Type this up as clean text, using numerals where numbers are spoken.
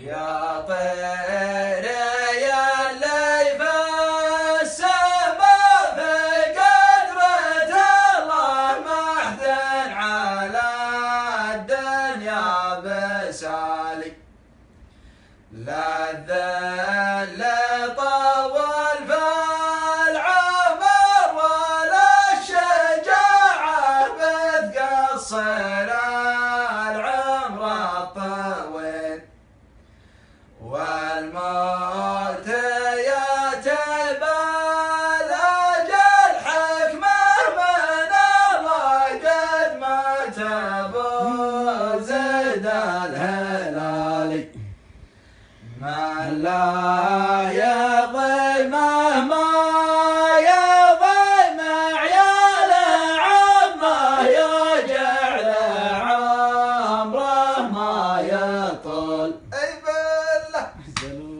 يا طير اللي في السماء في قدرة الله محزن على الدنيا بسالي لا الذل طول في العمر ولا الشجاعة بتقصر العمر الطويل والموت ياتي بالاجل حكمه من الله قد مات ابو زيد الهلالي من لا